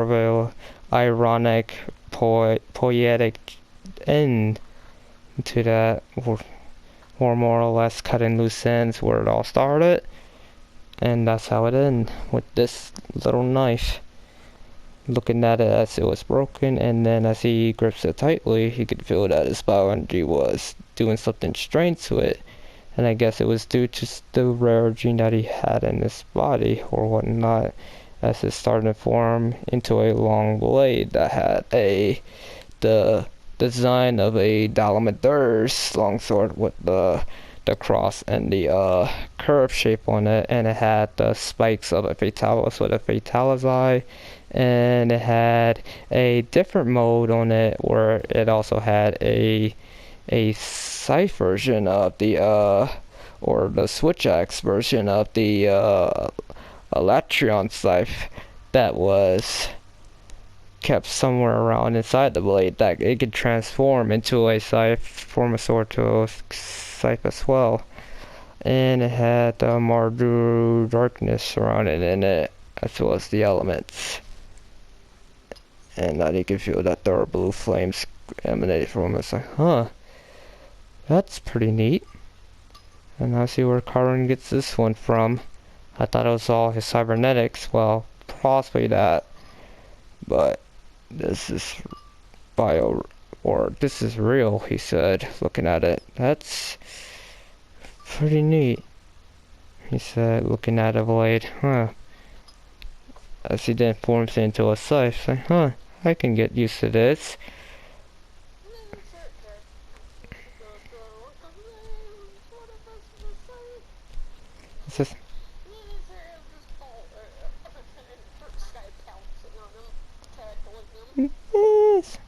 of a ironic, poetic end to that, or more or less cutting loose ends where it all started. And that's how it ends, with this little knife. Looking at it as it was broken, and then as he grips it tightly, he could feel that his bio energy was doing something strange to it. And I guess it was due to the rare gene that he had in his body or whatnot, as it started to form into a long blade that had the design of a Dalamanthus longsword with the cross and the curve shape on it, and it had the spikes of a Fatalis with a Fatalis eye, and it had a different mode on it where it also had a scythe version of the or the switch axe version of the Elatrion scythe that was kept somewhere around inside the blade, that it could transform into a scythe, form a sword to a scythe as well. And it had the Mardu darkness surrounded in it, as well as the elements. And that you could feel that there are blue flames emanating from it. It's like, huh, that's pretty neat. And I see where Karin gets this one from. I thought it was all his cybernetics. Well, possibly that. But this is bio, or this is real, he said, looking at it. That's pretty neat, he said, looking at a blade. Huh. As he then forms it into a scythe. Like, huh, I can get used to this. It's just, yes.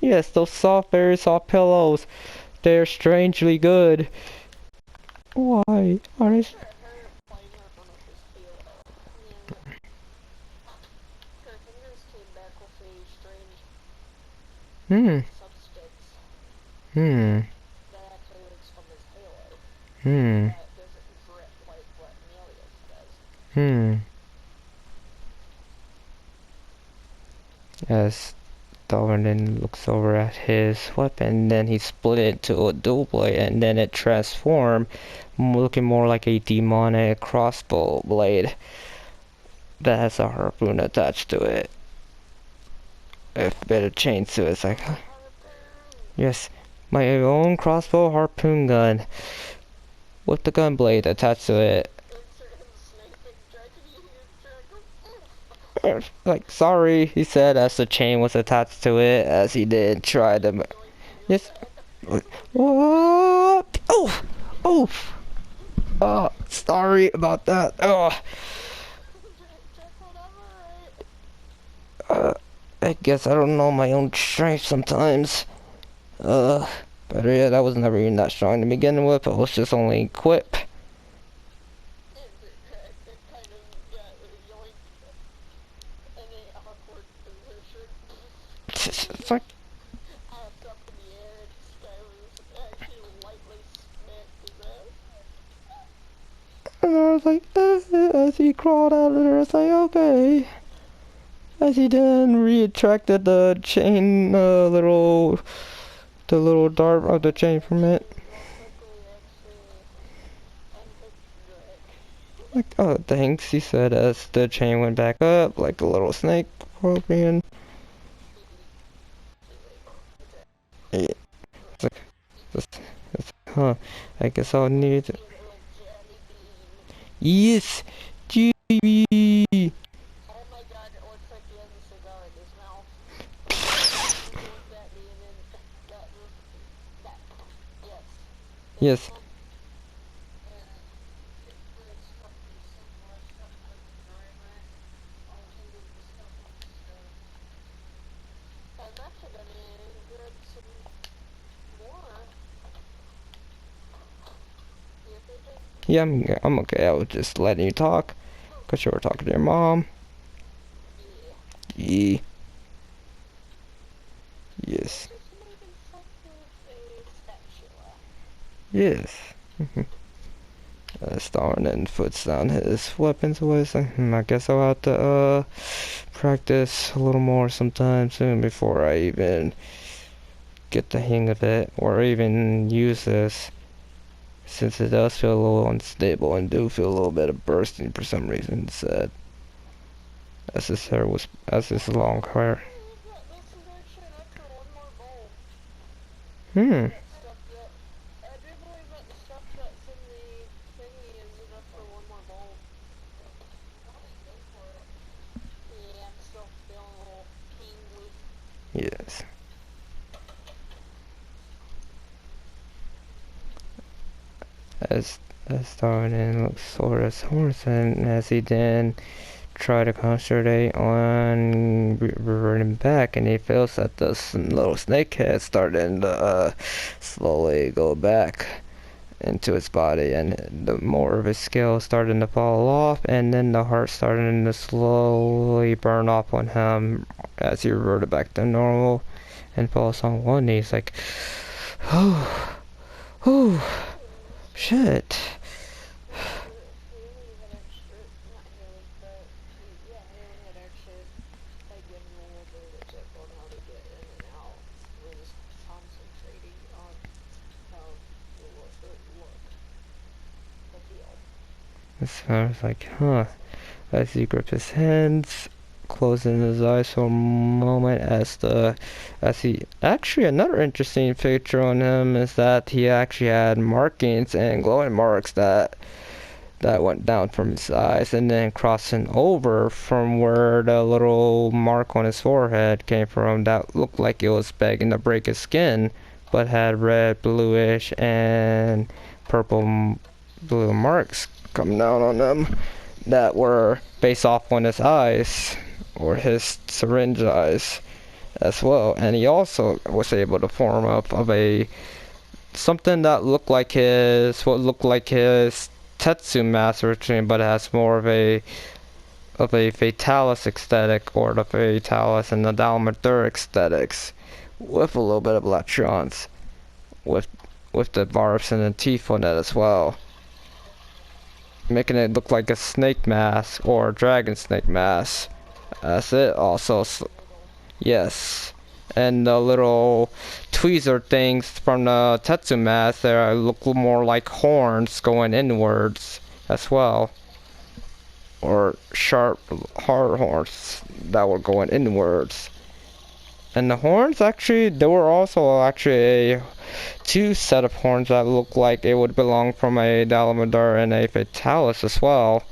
Yes, those soft, very soft pillows. They're strangely good. Why are they? Hmm. Hmm. Hmm. Hmm. As Darwin looks over at his weapon, then he split it to a dual blade, and then it transformed, looking more like a demonic crossbow blade that has a harpoon attached to it. A bit of chains to it. It's like, huh? Yes, my own crossbow harpoon gun with the gun blade attached to it. Like, sorry, he said, as the chain was attached to it, as he did try to. Yes. What? Oh, oh. Sorry about that. Uh, I guess I don't know my own strength sometimes. Uh, but yeah, that was never even that strong to begin with. It was just only quip. It's like, and I was like, as he crawled out of there, I was like, okay. As he then retracted the chain, the little dart of the chain from it. Like, oh, thanks, he said as the chain went back up, like a little snake scorpion. Yeah, it's like, huh, I guess I'll need it. Yes, GB! Yes. Yeah, I'm okay. I was just letting you talk, cause you were talking to your mom. Yeah. Yes. Yes. Starring and puts down his weapons away. So, I guess I'll have to practice a little more sometime soon before I even get the hang of it or even use this, since it does feel a little unstable and do feel a little bit of bursting for some reason. It said as his long hair. Hmm. Yes. As Darwin looks toward his horse, and as he then try to concentrate on reverting back, and he feels that the little snakehead starting to slowly go back into his body, and the more of his scales starting to fall off, and then the heart starting to slowly burn off on him as he reverted back to normal and falls on one knee. He's like, oh, oh, shit. This man's like, huh. As he grips his hands, closing his eyes for a moment as he actually, another interesting feature on him is that he actually had markings and glowing marks that went down from his eyes and then crossing over from where the little mark on his forehead came from that looked like it was begging to break his skin, but had red, bluish, and purple blue marks coming down on them that were based off on his eyes, or his syringe eyes as well. And he also was able to form up of a something that looked like his Tetsu mask routine, but it has more of a Fatalis aesthetic, or the Fatalis and the Dalmadur aesthetics, with a little bit of electrons, with the barbs and the teeth on it as well, making it look like a snake mask or a dragon snake mask. As it also, yes, and the little tweezer things from the Tetsu mask there look more like horns going inwards as well, or sharp hard horns that were going inwards. And the horns, actually, there were also actually a two set of horns that looked like it would belong from a Dalmadur and a Fatalis as well,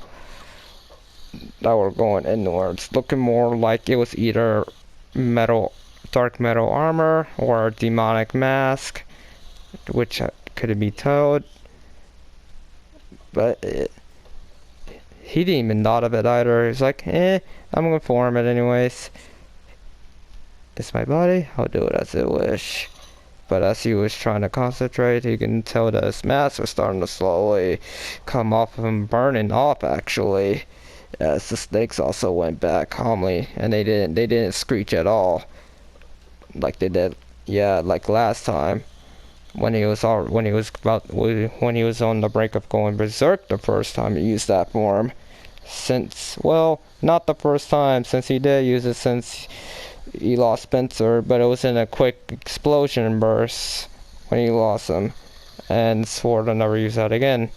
that were going inwards, looking more like it was either dark metal armor or a demonic mask, which could be told. But he didn't even thought of it either. He's like, I'm gonna form it anyways. It's my body, I'll do it as I wish. But as he was trying to concentrate, he can tell that his mask was starting to slowly come off of him, burning off actually. As the snakes also went back calmly, and they didn't screech at all, like they did, like last time when he was on the brink of going berserk the first time he used that form. Since, well, not the first time, since he did use it since he lost Spencer, but it was in a quick explosion burst when he lost him, and swore to never use that again.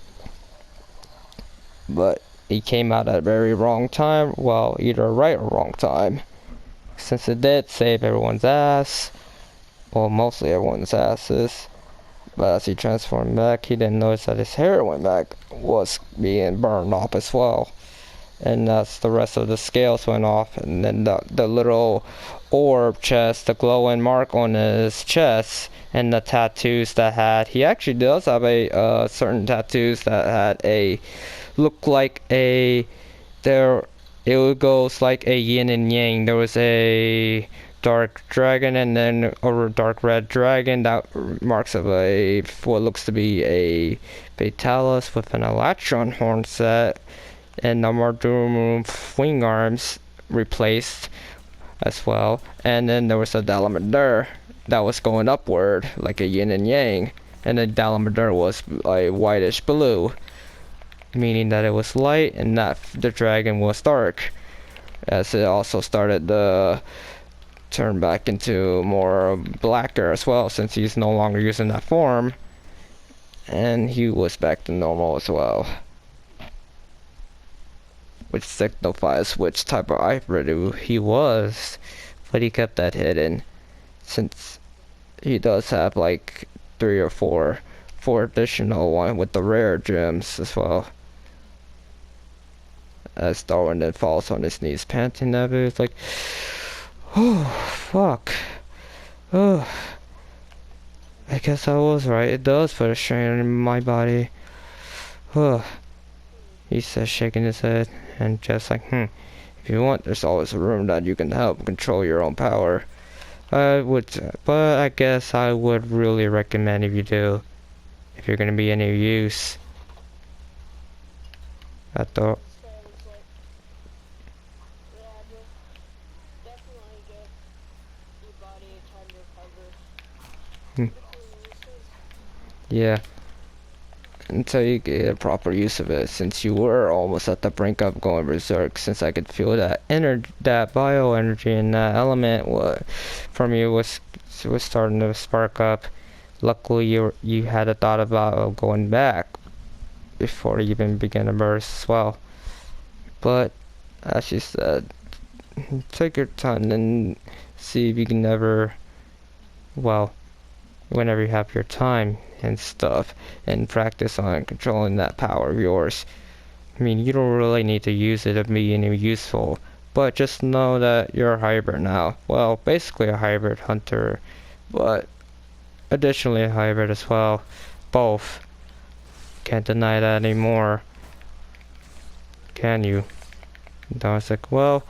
But he came out at a very wrong time, well, either right or wrong time, since it did save everyone's ass, well, mostly everyone's asses. But as he transformed back, he didn't notice that his hair was being burned off as well. And that's the rest of the scales went off, and then the little orb chest, the glowing mark on his chest, and the tattoos he actually does have a certain tattoos that had look like it goes like a yin and yang. There was a dark dragon and then a dark red dragon that marks of what looks to be a Fatalis with an Electron horn set, and the Mardurum wing arms replaced as well. And then there was a Dalmadur that was going upward like a yin and yang, and the Dalamadur was like whitish blue, meaning that it was light and that the dragon was dark, as it also started to turn back into more blacker as well, since he's no longer using that form, and he was back to normal as well, which signifies which type of hybrid he was, but he kept that hidden, since he does have like 3 or 4 additional one with the rare gems as well. As Darwin then falls on his knees, panting at it. It's like, oh, fuck. Oh, I guess I was right. It does put a strain on my body. Oh, he says, shaking his head, and just like, if you want, there's always a room that you can help control your own power. I would, but I guess I would really recommend if you do, if you're gonna be any use. I thought. Yeah, until you get a proper use of it, since you were almost at the brink of going berserk, since I could feel that that bioenergy and that element from you was starting to spark up. Luckily you had a thought about going back before you even began to burst as well. But as she said, take your time and see if you can never, well, whenever you have your time and stuff, and practice on controlling that power of yours. I mean, you don't really need to use it to be any useful, but just know that you're a hybrid now. Well, basically a hybrid hunter, but additionally a hybrid as well. Both. Can't deny that anymore. Can you? And I was like, well,